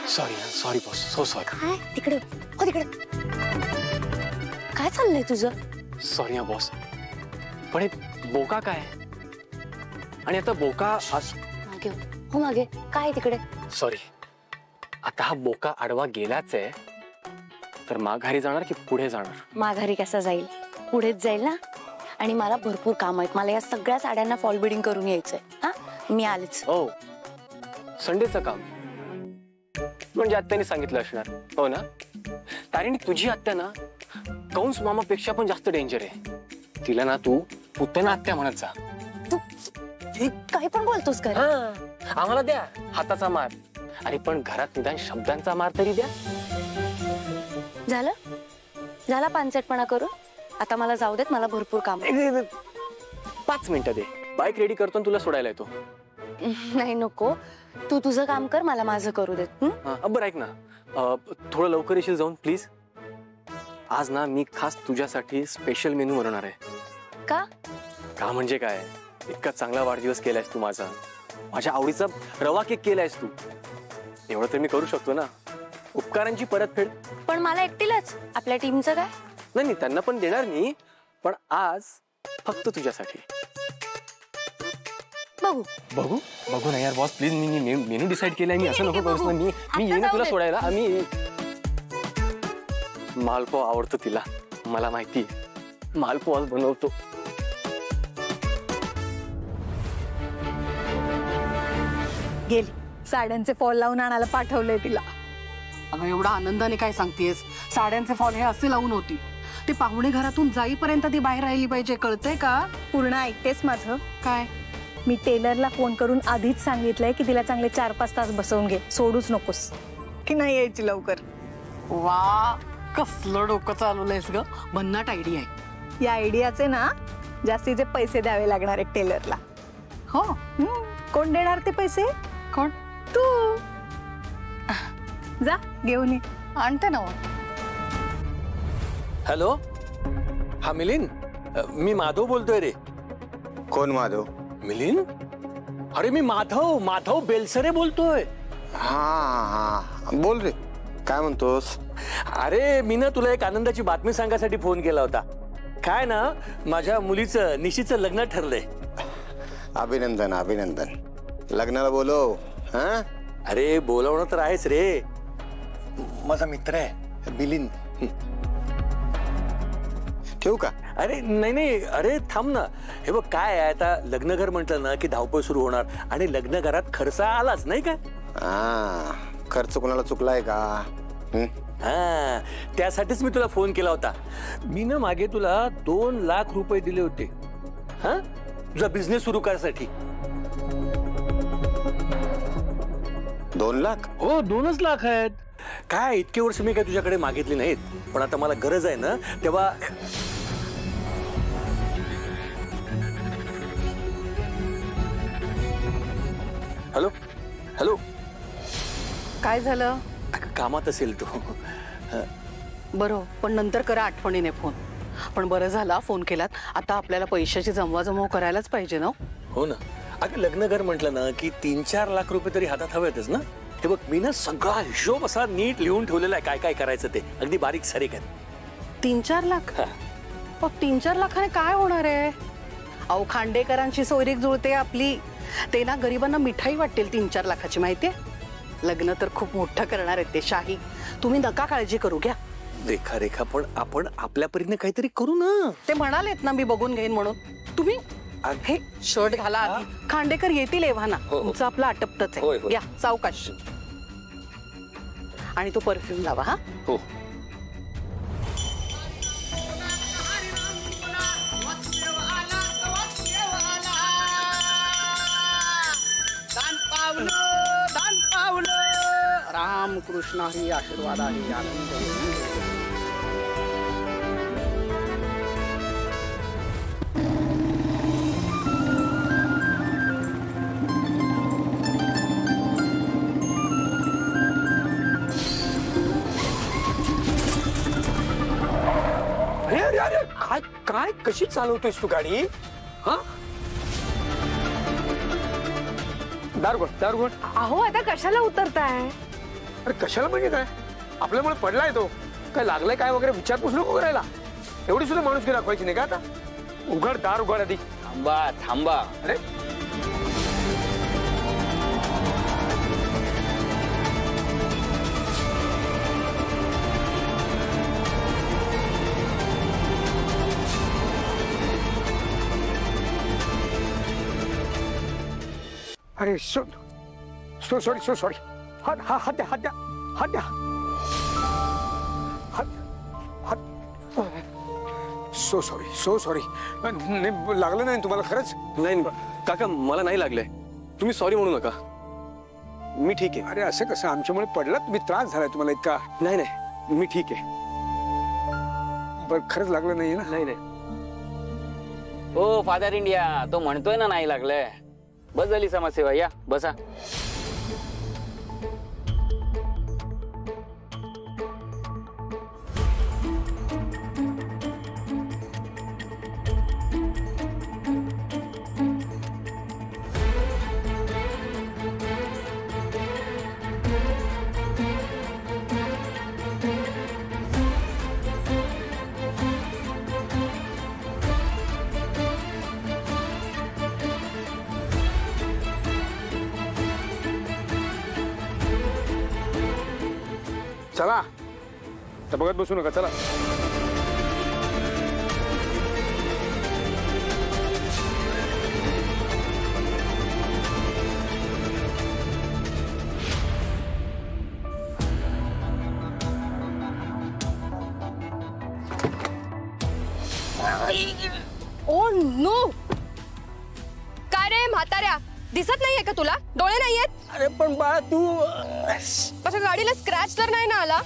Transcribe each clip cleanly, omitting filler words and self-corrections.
Sorry boss, so sorry. काय तिकडे हो तिकडे काय चाललंय तुझं? सॉरी हा बॉस, पण बोका काय आणि आता बोका मागे हो मागे काय तिकडे. सॉरी, आता हा बोका आडवा गेलाच आहे तर माघारी जाणार की पुढे जाणार? माघारी कसा जाईल, पुढेच जाईल ना. आणि मला भरपूर काम आहेत, मला या सगळ्या साड्यांना फॉल बिडिंग करून यायचंय. हा मी आलेच. हो, संडेचं काम म्हणजे आत्याने सांगितलं असणार हो ना. तारिणी तुझी आत्या ना कंस मामापेक्षा पण जास्त डेंजर आहे. तिला ना तू पुतना आत्या म्हणत जा. तू काय पण बोलतोस का? आम्हाला द्या हाताचा मार, अरे पण घरात निदान शब्दांचा मार तरी द्या. झाला पानसटपणा करून. आता मला जाऊ देत, मला भरपूर काम. 5 मिनिटं दे, बाईक रेडी करतो तुला सोडायला येतो. नाही नको, तू तुझं काम कर, मला माझं करू देत. बरं ऐक ना, थोडं लवकर येशील जाऊन प्लीज. आज ना मी खास तुझ्यासाठी स्पेशल मेनू बनवणार आहे. का म्हणजे काय, इतका चांगला वाढदिवस केलायस तू माझा, माझ्या आवडीचा रवा केक केलायस तू. एवढं तर मी करू शकतो ना. उपकारांची परतफेड. पण मला एकटीलाच, आपल्या टीमचं काय? नाही त्यांना पण देणार मी, पण आज फक्त तुझ्यासाठी. बघू बघू बघू ना यार boss please. Me menu decide केलाय. मी असं नको करूस ना. मी येईन तुला सोडायला. आम्ही मालपोहा आवडतो तिला, मला माहिती. मालपोहा बनवतो. गेली साड्यांचे फॉल लावून आणायला पाठवलंय तिला. अगं एवढा आनंदाने काय सांगतेस? साड्यांचे फॉल हे असे लावून होती. ते पाहुणे घरातून जाईपर्यंत ती बाहेर राहिली पाहिजे, कळतंय का? पूर्ण ऐकतेस माझं? काय? मी टेलरला फोन करून आधीच सांगितलंय की तिला चांगले 4-5 तास बसवून घे, सोडूच नकोस. की नाही यायची लवकर. वा, कसलं डोकं चालवलंयस ग. भन्नाट आयडिया आहे. या आयडियाचे ना जास्तीचे पैसे द्यावे लागणार एक टेलरला. हो. कोण देणार ते पैसे? कोण? तू. जा घेऊन ये. आणते ना. हॅलो, हा मिलिंद, मी माधव बोलतोय रे. कोण माधव? मिलिंद, अरे मी माधव बेलसरे बोलतोय. हा बोल रे, काय म्हणतोस? अरे मी ना तुला एक आनंदाची बातमी सांगायसाठी फोन केला होता. काय ना, माझ्या मुलीचं निशीचं लग्न ठरलंय. अभिनंदन अभिनंदन. लग्नाला बोलव. हा, अरे बोलवणं तर आहेच रे. माझा मित्र आहे मिलिंद. ठेवू का? अरे नाही, अरे थांब ना. हे बघ काय आहे, आता लग्नघर म्हटलं ना की धावपळ सुरू होणार आणि लग्नघरात खर्च आलाच नाही का. खर्च कोणाला चुकलाय का? हा, त्यासाठीच मी तुला फोन केला होता. मी ना मागे तुला 2 लाख रुपये दिले होते, हा, तुझा बिझनेस सुरू करायसाठी. 2 लाख? हो, 2च लाख आहेत. काय इतके वर्ष मी काय तुझ्याकडे मागितली नाहीत, पण आता मला गरज आहे ना तेव्हा. हॅलो हॅलो, काय झालं? कामात असेल तू. बरं, पण नंतर करा आठवणीने फोन. पण बरं झाला फोन केलात. आता आपल्याला पैशाची जमवाजमव करायलाच पाहिजे ना. हो ना. अगं लग्नघर म्हटलं ना की 3-4 लाख रुपये तरी हातात हवेतच ना. हे बघ मी ना सगळा हिशोब असा नीट लिहून ठेवलेला आहे, काय काय करायचं ते अगदी बारीक सारीक आहे. 3-4 लाख? 3-4 लाखाने काय होणार आहे? अहो खांडेकरांची सोयरीक जुळते आपली. ते ना गरिबांना मिठाई वाटेल 3-4 लाखाची, माहितीये. लग्न तर खूप मोठं करणार आहेत ते, शाही. तुम्ही नका काळजी करू, घ्या. रेखा पण आपण आपल्या परीने काहीतरी करू ना. ते म्हणालेत ना मी बघून घेईन म्हणून. तुम्ही हे शर्ट घाला आधी. खांडेकर येतील एव्हाना. तुमचं आपलं आटपतच आहे. घ्या सावकाश. आणि तो परफ्यूम लावा. हा हो. राम कृष्ण ही आशीर्वाद आहे. आनंद. काय काय कशी चालवतोयस तू गाडी? हा, दार गोड. अहो आता कशाला उतरताय? अरे कशाला म्हणजे काय, आपल्यामुळे पडलाय तो, काय लागलाय काय वगैरे विचारपूस नको करायला. एवढी सुद्धा माणुसकी दाखवायची नाही का आता. उघड दार उघड आधी. थांबा थांबा. अरे अरे सो सॉरी. हात द्या. So sorry. लागलं नाही तुम्हाला खरंच. नाही काका, मला नाही लागलंय. तुम्ही सॉरी म्हणू नका, मी ठीक आहे. अरे असं कसं, आमच्यामुळे पडला तुम्ही, त्रास झालाय तुम्हाला इतका. नाही मी ठीक आहे. बरं खरंच लागलं नाहीये ना. नाही ओ फादर इंडिया, तो म्हणतोय ना नाही लागलंय. बस झाली समाजसेवा, या बसा. चला तर बघत बसू नका, चला. ओ नो, काय रे म्हाताऱ्या, दिसत नाहीये का तुला? डोळे नाहीयेत? अरे पण बाळा तू माझ्या गाडीला स्क्रॅच तर नाही ना आला?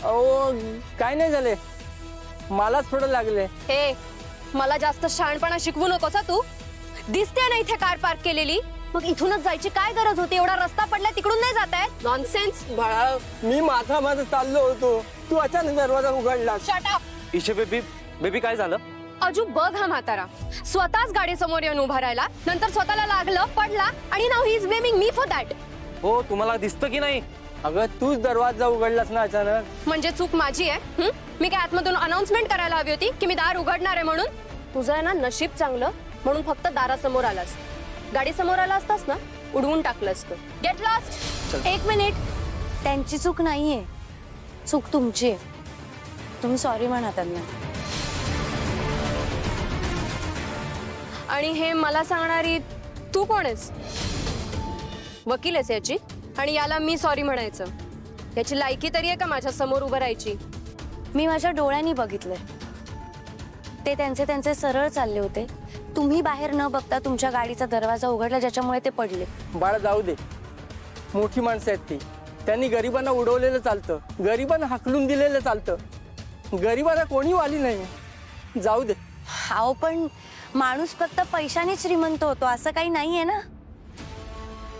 अहो काय नाही झाले, मलाच थोडं लागले. हे मला जास्त शहाणपणा शिकवू नकोस तू. दिसते ना इथे कार पार्क केलेली, मग इथूनच जायची काय गरज होती? एवढा रस्ता पडला, तिकडून नाही जाताय? नॉनसेन्स. बाळा मी माझं चाललो होतो, तू अचानक दरवाजा उघडला. Shut up. ईशा बेबी काय झालं? अजू बघ हा म्हातारा स्वतःच गाडी समोर येऊन उभा राहिला, नंतर स्वतःला लागलं, पडला, आणि now he is blaming me for that. हो, तुम्हाला दिसतं की नाही? अगं तूच दरवाजा उघडलास ना अचानक. म्हणजे चूक माझी आहे? मी काय आतमधून अनाउन्समेंट करायला हवी होती की मी दार उघडणार आहे म्हणून? तुझं आहे ना नशीब चांगलं, म्हणून फक्त दारासमोर आलास. गाडी समोर आला असतास ना, उडवून टाकलं असतं. Get lost. एक मिनिट, त्यांची चूक नाहीये, चूक तुमची आहे. तुम्ही सॉरी म्हणा त्यांना. आणि हे मला सांगणारी तू कोण आहेस? वकील आहेस याची, आणि याला मी सॉरी म्हणायचं? याची लायकी तरी आहे का माझ्या समोर उभं राहायची? मी माझ्या डोळ्यांनी बघितलंय, ते त्यांचे सरळ चालले होते. तुम्ही बाहेर न बघता तुमच्या गाडीचा दरवाजा उघडला, ज्याच्यामुळे ते पडले. बाळा जाऊ दे, मोठी माणसं आहेत ती. त्यांनी गरिबांना उडवलेलं चालतं, गरिबांना हाकलून दिलेलं चालतं, गरिबांना कोणी वाली नाही. जाऊ दे. हाव, पण माणूस फक्त पैशाने श्रीमंत होतो असं काही नाहीये ना.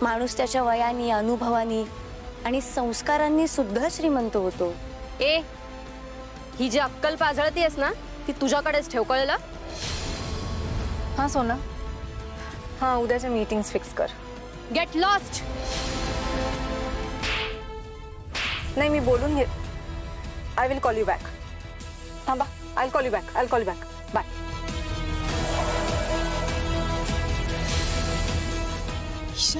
माणूस त्याच्या वयाने, अनुभवानी आणि संस्कारांनी सुद्धा श्रीमंत होतो. ए, ही जी अक्कल पाजळतीयस ना, ती तुझ्याकडेच ठेव, कळलं? हा सोना, हा उद्याच्या मीटिंग्स फिक्स कर. Get lost. नाही मी बोलून घे. I will call you back. थांबा, I call you back. Bye. Isha,